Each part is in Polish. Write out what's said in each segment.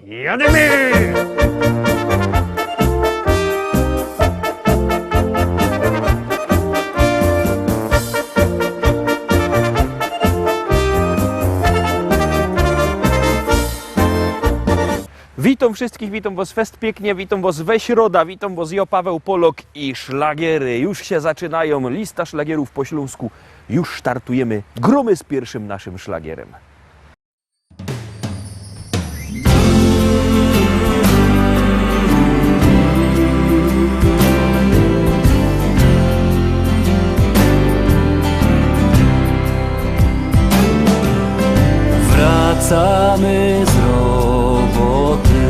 Jademy! Witam wszystkich, witam was fest pięknie, witam was we środa, witam was ja, Paweł Polok i szlagiery. Już się zaczynają, lista szlagierów po śląsku. Już startujemy, gromy z pierwszym naszym szlagierem. Wracamy z roboty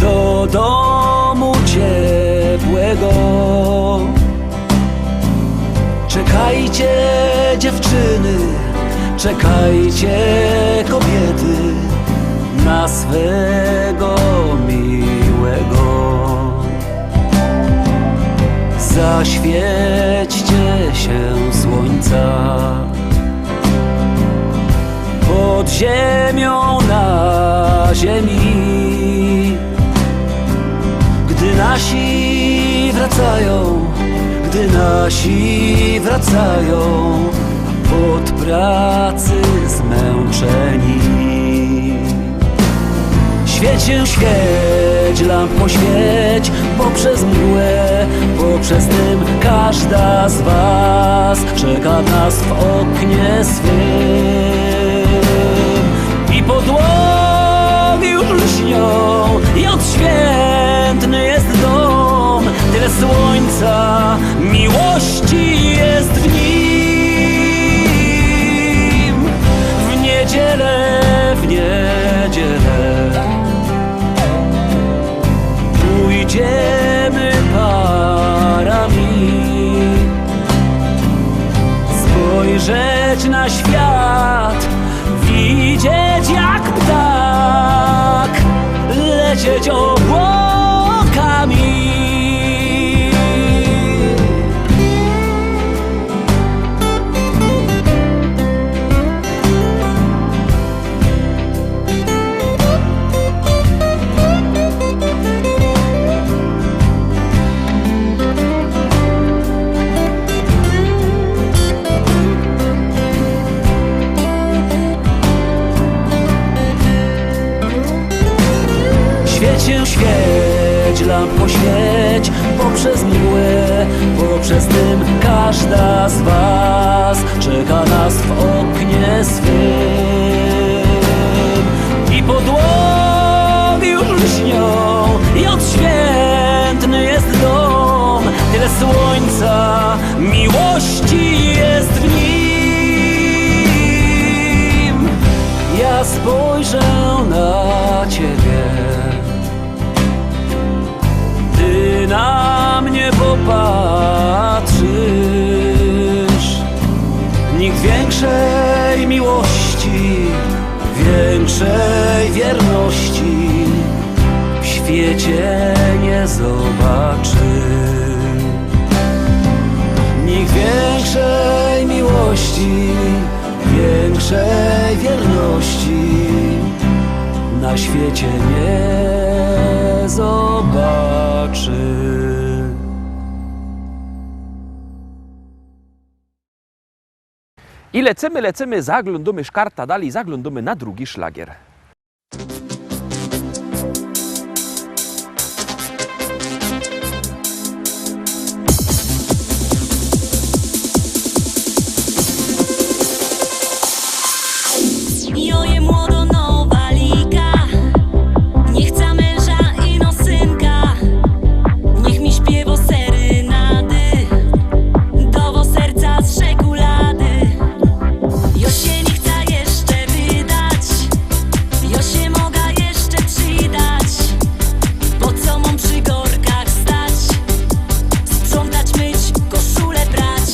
do domu ciepłego. Czekajcie dziewczyny, czekajcie kobiety na swego miłego. Zaświećcie się słońca pod ziemią na ziemi. Gdy nasi wracają od pracy zmęczeni. Świecie, świeć, lampo świeć poprzez mgłę, poprzez dym. Każda z was czeka nas w oknie swym. I podłogi już lśnią i odświętny jest dom. Tyle słońca, miłości jest w nim. W niedzielę pójdziemy parami, spojrzeć na świat, widzieć jak ptak, lecieć obłokami. Świeć, lampo świeć poprzez mgłę, poprzez dym. Każda z was czeka nas w oknie swym. I podłogi już lśnią i odświętny jest dom. Tyle słońca, miłości jest w nim. Ja spojrzę na ciebie, ty na mnie popatrzysz. Nikt większej miłości, większej wierności w świecie nie zobaczy. Nikt większej miłości, większej wierności na świecie nie zobaczy. I lecimy, zaglądamy szkarta dalej, zaglądamy na drugi szlagier. Joje młodo nowa liga, nie chce męża i no synka. Niech mi śpiewo serynady, dowo serca z czekolady. Jo się nie chce jeszcze wydać, jo się mogę jeszcze przydać. Po co mam przy gorkach stać, sprzątać, myć, koszulę brać.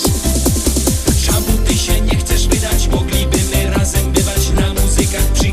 Czemu ty się nie chcesz wydać? Mogliby my razem bywać na muzykach przy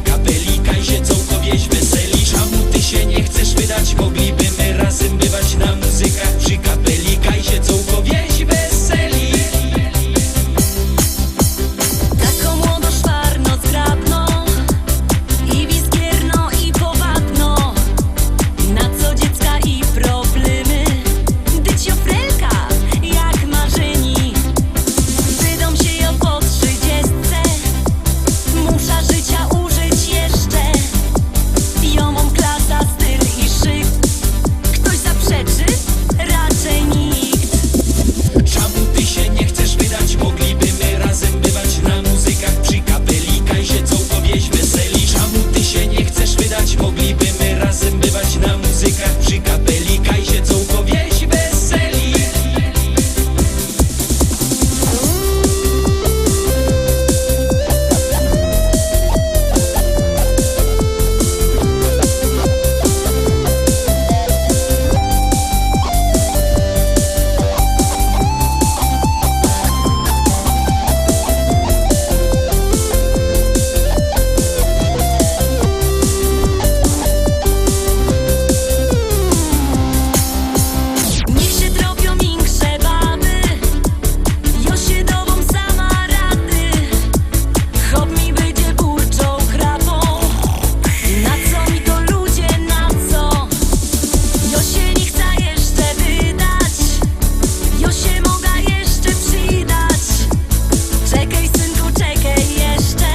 moglibyśmy razem bywać na muzykach przy kapeli Kajzie Cołko wieś weseli. Niech się tropią większe baby, Josiedową sama rady. Chop mi będzie burczą chrapą. Na co mi to ludzie, na co? Josie nie chce jeszcze wydać, Josie mogę jeszcze przydać. Czekaj synku, czekaj jeszcze,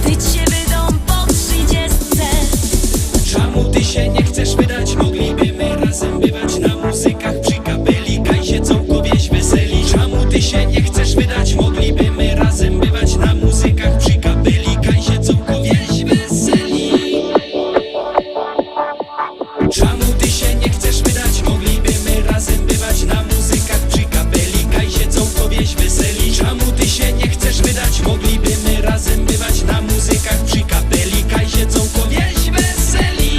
ty się wydą po 30. Czemu ty się nie chcesz wydać? Moglibyśmy razem bywać na muzykach przy kapeli Kajzie Cołko wieś weseli. Czemu ty się nie chcesz wydać? Moglibyśmy razem bywać na muzykach przy kapeli Kajzie Cołko wieś weseli. Czemu ty się nie chcesz wydać? Moglibyśmy razem bywać na muzykach przy kapeli Kajzie Cołko wieś weseli. Czemu ty się nie chcesz wydać? Moglibyśmy razem bywać na muzykach przy kapeli Kajzie Cołko wieś weseli.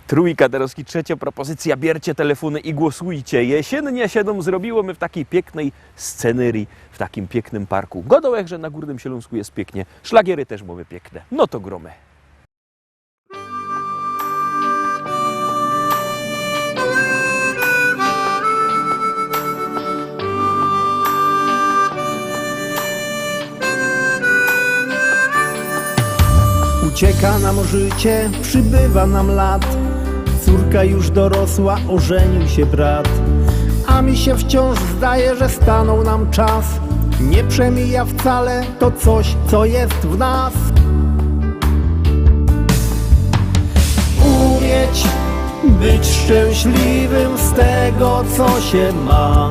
Trójka Derowski, trzecia propozycja. Biercie telefony i głosujcie. Jesiennie siedem zrobiło my w takiej pięknej scenerii, w takim pięknym parku. Godołek, że na Górnym Śląsku jest pięknie. Szlagiery też mamy piękne. No to gromy. Ucieka nam życie, przybywa nam lat. Córka już dorosła, ożenił się brat. A mi się wciąż zdaje, że stanął nam czas. Nie przemija wcale to coś, co jest w nas. Umieć być szczęśliwym z tego, co się ma.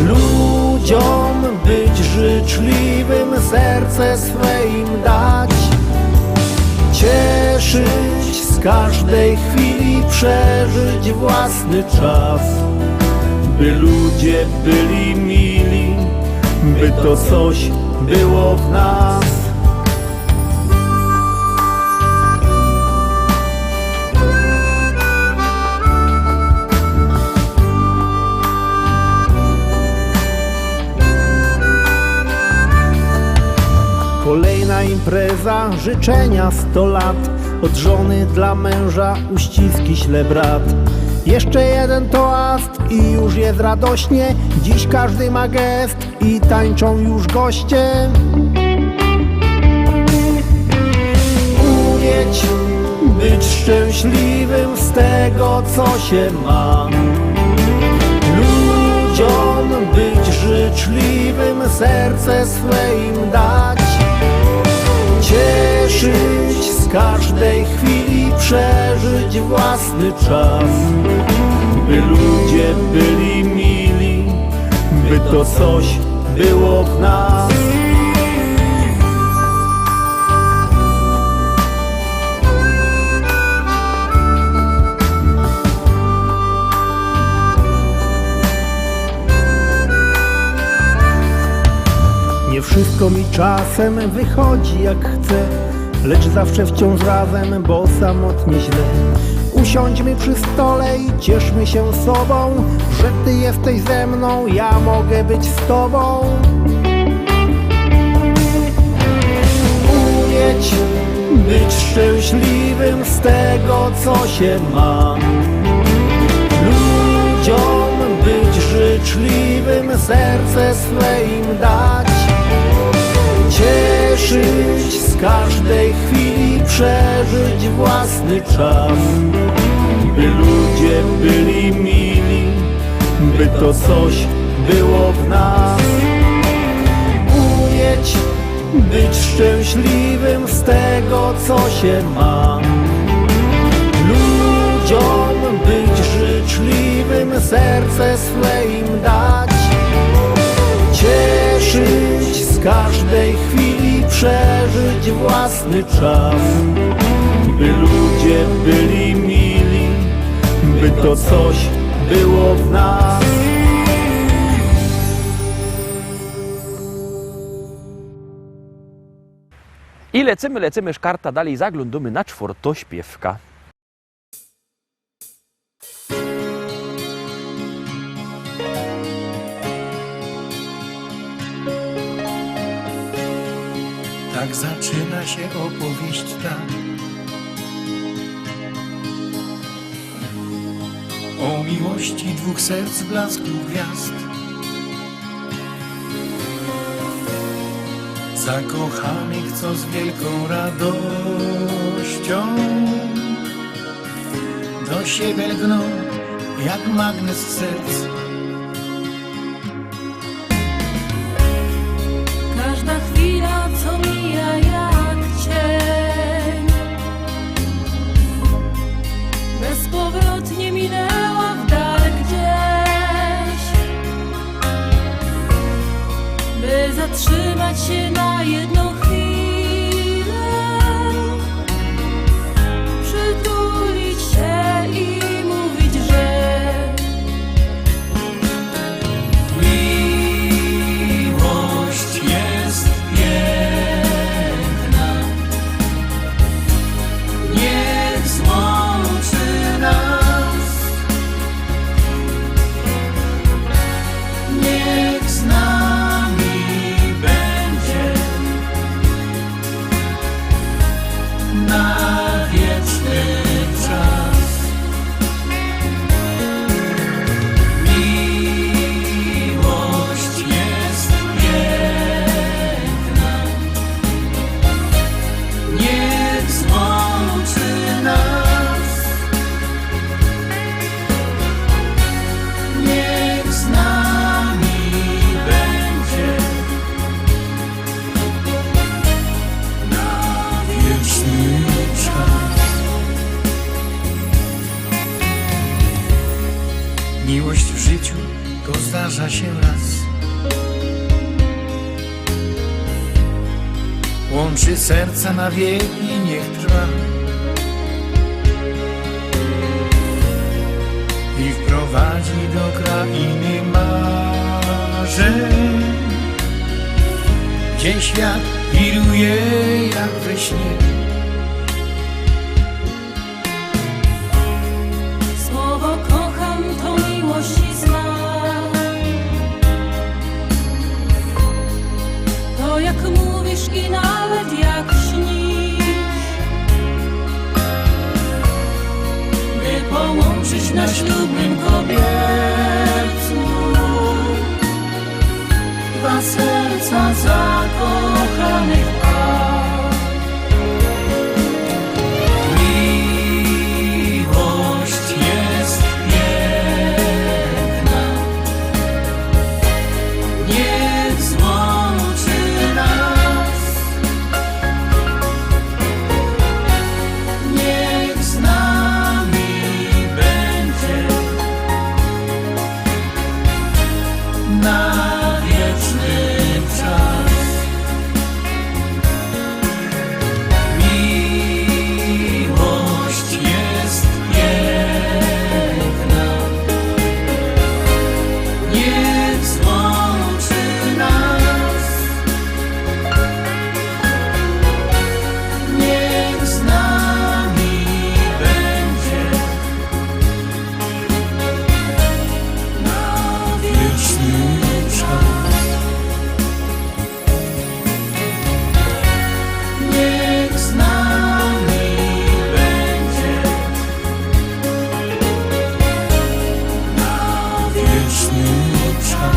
Ludziom być życzliwym, serce swe im dać. Cieszyć z każdej chwili, przeżyć własny czas. By ludzie byli mili, by to coś było w nas. Kolejna impreza, życzenia 100 lat. Od żony dla męża uściski śle brat. Jeszcze jeden toast i już jest radośnie. Dziś każdy ma gest i tańczą już goście. Umieć być szczęśliwym z tego, co się ma. Ludziom być życzliwym, serce swe im dać. Cieszyć z każdej chwili, przeżyć własny czas. By ludzie byli mili, by to coś było w nas. Nie wszystko mi czasem wychodzi jak chcę, lecz zawsze wciąż razem, bo samotnie źle. Usiądźmy przy stole i cieszmy się sobą, że ty jesteś ze mną, ja mogę być z tobą. Umieć być szczęśliwym z tego, co się ma. Ludziom być życzliwym, serce swe im dać. Cieszyć z każdej chwili, przeżyć własny czas. By ludzie byli mili, by to coś było w nas. Umieć być szczęśliwym z tego, tego, co się ma. Ludziom być życzliwym, serce swe im dać, cieszyć z każdej chwili, przeżyć własny czas, by ludzie byli mili, by to coś było w nas. I lecimy szkarta dalej, zaglądamy na czwartośpiewka. Tak zaczyna się opowieść ta o miłości dwóch serc, blasku gwiazd, zakochanych, co z wielką radością do siebie lgną jak magnes serc. Każda chwila, co mija jak cień, bezpowrotnie minęła w dal gdzieś, by zatrzymać się na jedną chwilę, przytulić się i mówić, że Miłość jest piękna, niech złączy nas, niech z nami będzie na wieczny czas. Miłość jest piękna, niech złączy nas, niech z nami będzie na wieczny czas. Miłość w życiu to zdarza się raz, łączy serca na wieki, niech trwa i wprowadzi do krainy marzeń, gdzie świat wiruje jak we śnie. słowo kocham to miłości znak. To jak mówisz i nawet jak śnisz, by połączyć na ślubnym kobiercu dwa serca zakochanych par. Miłość jest piękna, niech złączy nas, niech z nami będzie na wieczny czas. Miłość jest piękna, niech złączy nas, niech z nami będzie na wieczny czas. Niech z nami będzie na wieczny czas.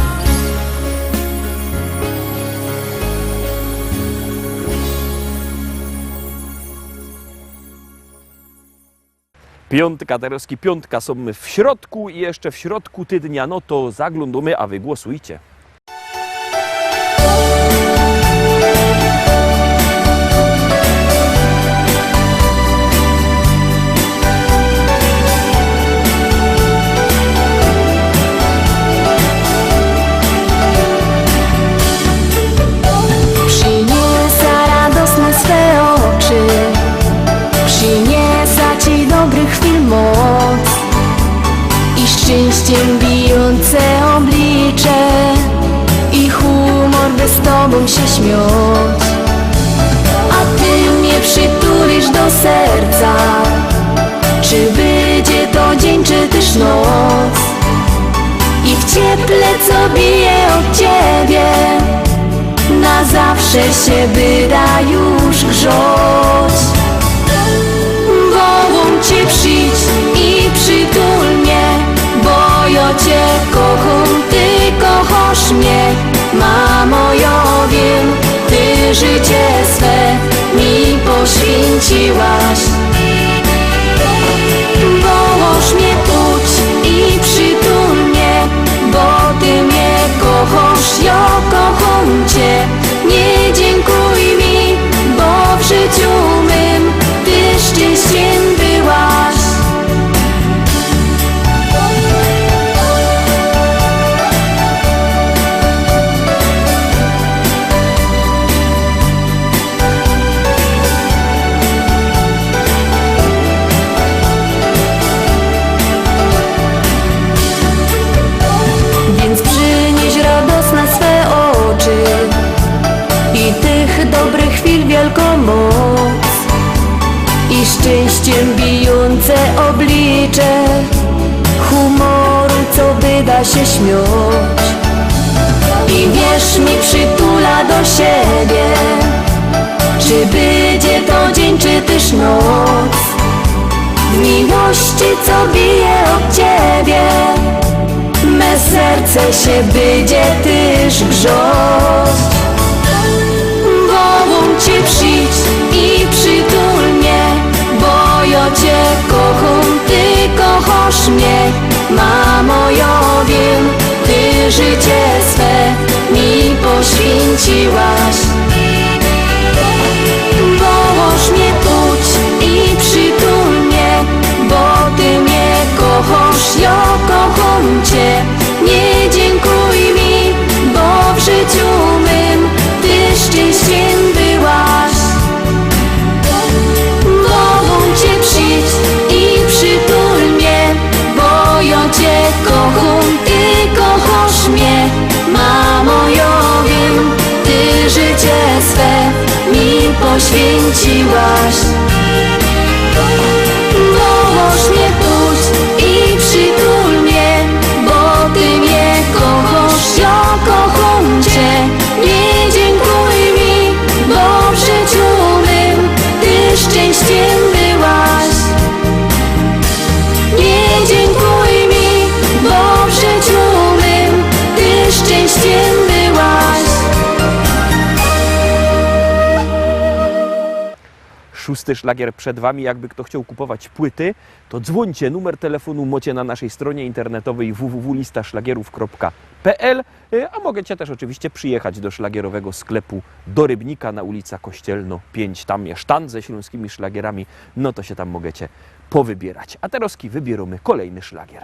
Piątka, Tereski, piątka są my w środku i jeszcze w środku tydnia, no to zaglądamy, a wy głosujcie. tobą się śmiać. A ty mnie przytulisz do serca. Czy będzie to dzień, czy też noc? I w cieple, co bije od ciebie, na zawsze się wyda już grzać. Wołam cię, przyjdź i przytul mnie, bo ja cię kocham, ty kochasz mnie. Mamo, ja wiem, ty życie swe mi poświęciłaś. Wołasz mnie, pójdź i przytul mnie, bo ty mnie kochasz, ja kocham cię. Nie dziękuj mi, bo w życiu mym ty szczęściem byłaś. Więc przynieś radosne swe oczy i tych dobrych chwil wielką moc, i szczęściem bijące oblicze, humoru, co wyda się śmiać. I wierz mi, przytula do siebie, czy będzie to dzień, czy też noc. W miłości, co bije od ciebie, me serce się będzie też grzać. Wołam cię, przyjdź i przytul mnie, bo ja cię kocham, ty kochasz mnie. Mamo, ja wiem, ty życie swe mi poświęciłaś. Wołasz mnie, pójdź i przytul mnie, bo ty mnie kochasz, ja kocham cię. Nie dziękuj mi, bo w życiu mym ty szczęściem byłaś. Wołam cię, przyjdź i przytul mnie, bo ja cię kocham, ty kochasz mnie. Mamo, ja wiem, ty życie swe mi poświęciłaś. Wołasz mnie, pójdź i przytul mnie, bo ty mnie kochasz, ja kocham cię. Nie dziękuj mi, bo w życiu mym ty szczęściem byłaś. Nie dziękuj mi, bo w życiu mym ty szczęściem byłaś. Szósty szlagier przed Wami. Jakby kto chciał kupować płyty, to dzwońcie. Numer telefonu macie na naszej stronie internetowej www.listaszlagierów.pl, a możecie też oczywiście przyjechać do szlagierowego sklepu do Rybnika na ulica Kościelno 5. Tam jest sztant ze śląskimi szlagierami, no to się tam możecie powybierać. A teraz wybieramy kolejny szlagier.